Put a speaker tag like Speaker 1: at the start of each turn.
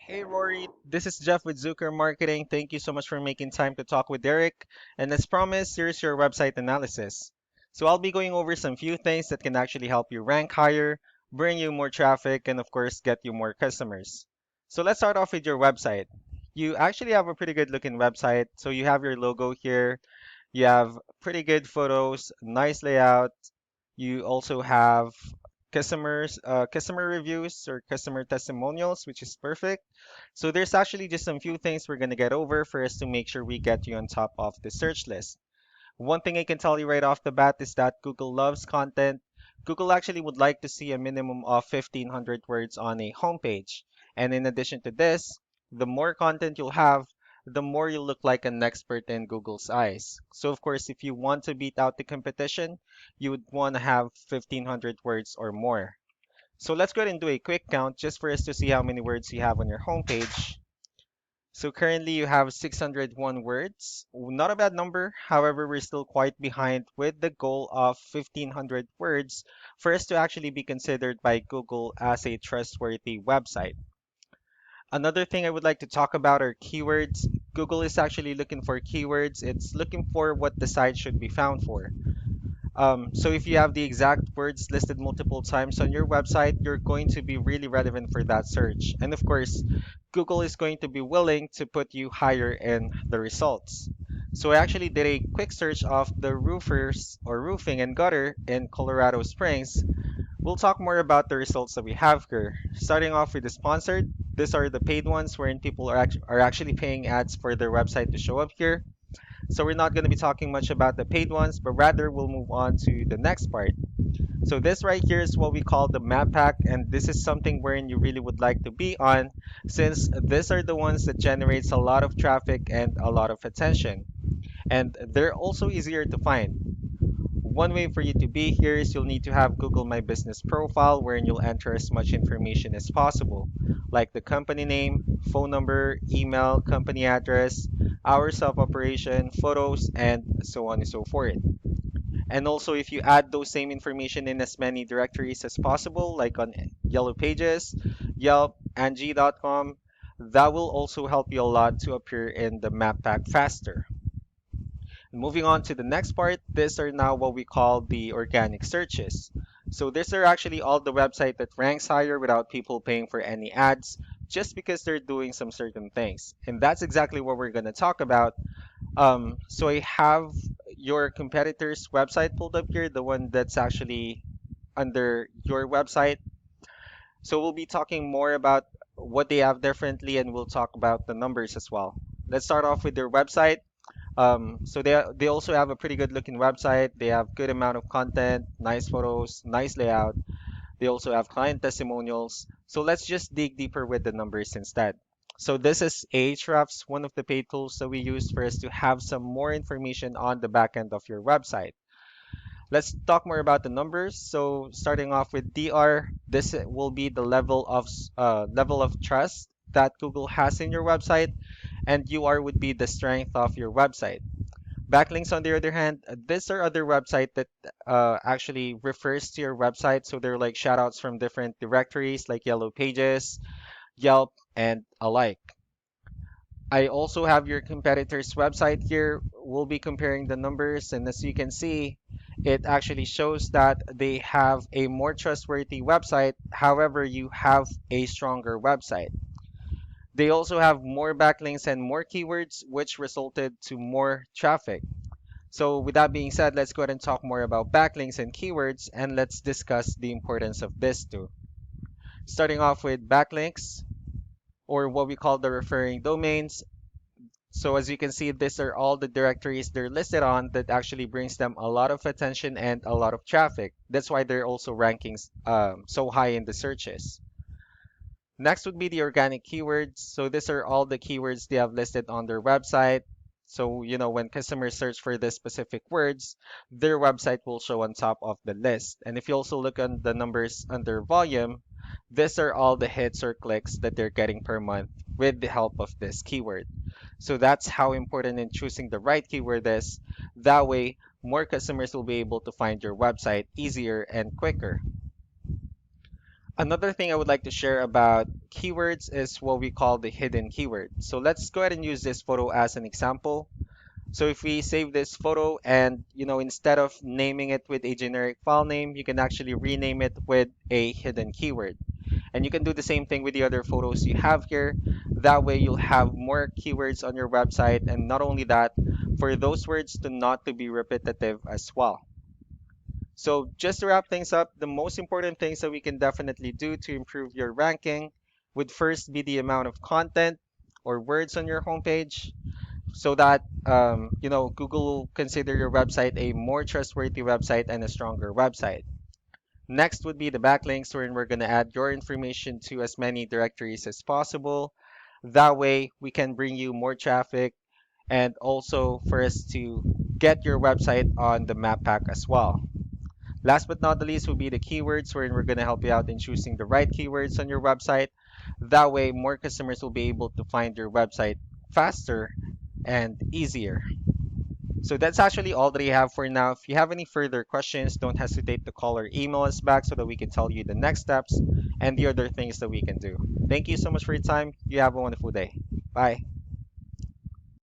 Speaker 1: Hey Rory, this is Jeff with Zucker Marketing. Thank you so much for making time to talk with Derek. And as promised, here's your website analysis. So I'll be going over some few things that can actually help you rank higher, bring you more traffic, and of course, get you more customers. So let's start off with your website. You actually have a pretty good looking website. So you have your logo here, you have pretty good photos, nice layout. You also have customer reviews or customer testimonials, which is perfect. So there's actually just some few things we're gonna get over for us to make sure we get you on top of the search list. One thing I can tell you right off the bat is that Google loves content. Google actually would like to see a minimum of 1,500 words on a homepage. And in addition to this, the more content you'll have, the more you look like an expert in Google's eyes. So of course, if you want to beat out the competition, you would want to have 1,500 words or more. So let's go ahead and do a quick count just for us to see how many words you have on your homepage. So currently you have 601 words. Not a bad number. However, we're still quite behind with the goal of 1,500 words for us to actually be considered by Google as a trustworthy website. Another thing I would like to talk about are keywords. Google is actually looking for keywords. It's looking for what the site should be found for. So if you have the exact words listed multiple times on your website, you're going to be really relevant for that search. And of course, Google is going to be willing to put you higher in the results. So I actually did a quick search of the roofers or roofing and gutter in Colorado Springs. We'll talk more about the results that we have here. Starting off with the sponsored, these are the paid ones wherein people are actually paying ads for their website to show up here. So we're not going to be talking much about the paid ones, but rather we'll move on to the next part. So this right here is what we call the map pack, and this is something wherein you really would like to be on, since these are the ones that generates a lot of traffic and a lot of attention. And they're also easier to find. One way for you to be here is you'll need to have Google My Business profile wherein you'll enter as much information as possible, like the company name, phone number, email, company address, hours of operation, photos, and so on and so forth. And also, if you add those same information in as many directories as possible, like on Yellow Pages, Yelp, Angie.com, that will also help you a lot to appear in the map pack faster. Moving on to the next part, these are now what we call the organic searches. So these are actually all the website that ranks higher without people paying for any ads, just because they're doing some certain things. And that's exactly what we're going to talk about. So I have your competitor's website pulled up here, the one that's actually under your website. So we'll be talking more about what they have differently, and we'll talk about the numbers as well. Let's start off with their website. So they also have a pretty good looking website. They have good amount of content, nice photos, nice layout. They also have client testimonials. So let's just dig deeper with the numbers instead. So this is Ahrefs, one of the paid tools that we use for us to have some more information on the back end of your website. Let's talk more about the numbers. So starting off with DR, this will be the level of trust that Google has in your website, and UR would be the strength of your website. Backlinks, on the other hand, these are other website that actually refers to your website. So they're like shoutouts from different directories like Yellow Pages, Yelp, and alike. I also have your competitor's website here. We'll be comparing the numbers, and as you can see, it actually shows that they have a more trustworthy website. However, you have a stronger website. They also have more backlinks and more keywords, which resulted to more traffic. So with that being said, let's go ahead and talk more about backlinks and keywords, and let's discuss the importance of this too. Starting off with backlinks, or what we call the referring domains. So as you can see, these are all the directories they're listed on that actually brings them a lot of attention and a lot of traffic. That's why they're also ranking so high in the searches. Next would be the organic keywords. So these are all the keywords they have listed on their website. So, when customers search for the specific words, their website will show on top of the list. And if you also look on the numbers under volume, these are all the hits or clicks that they're getting per month with the help of this keyword. So that's how important in choosing the right keyword is. That way, more customers will be able to find your website easier and quicker. Another thing I would like to share about keywords is what we call the hidden keyword. So let's go ahead and use this photo as an example. So if we save this photo and, instead of naming it with a generic file name, you can actually rename it with a hidden keyword. And you can do the same thing with the other photos you have here. That way you'll have more keywords on your website, and not only that, for those words to not to be repetitive as well. So just to wrap things up, the most important things that we can definitely do to improve your ranking would first be the amount of content or words on your homepage, so that Google will consider your website a more trustworthy website and a stronger website. Next would be the backlinks, wherein we're going to add your information to as many directories as possible. That way we can bring you more traffic, and also for us to get your website on the map pack as well. Last but not the least will be the keywords, wherein we're going to help you out in choosing the right keywords on your website. That way more customers will be able to find your website faster and easier. So that's actually all that I have for now. If you have any further questions, don't hesitate to call or email us back so that we can tell you the next steps and the other things that we can do. Thank you so much for your time. You have a wonderful day. Bye.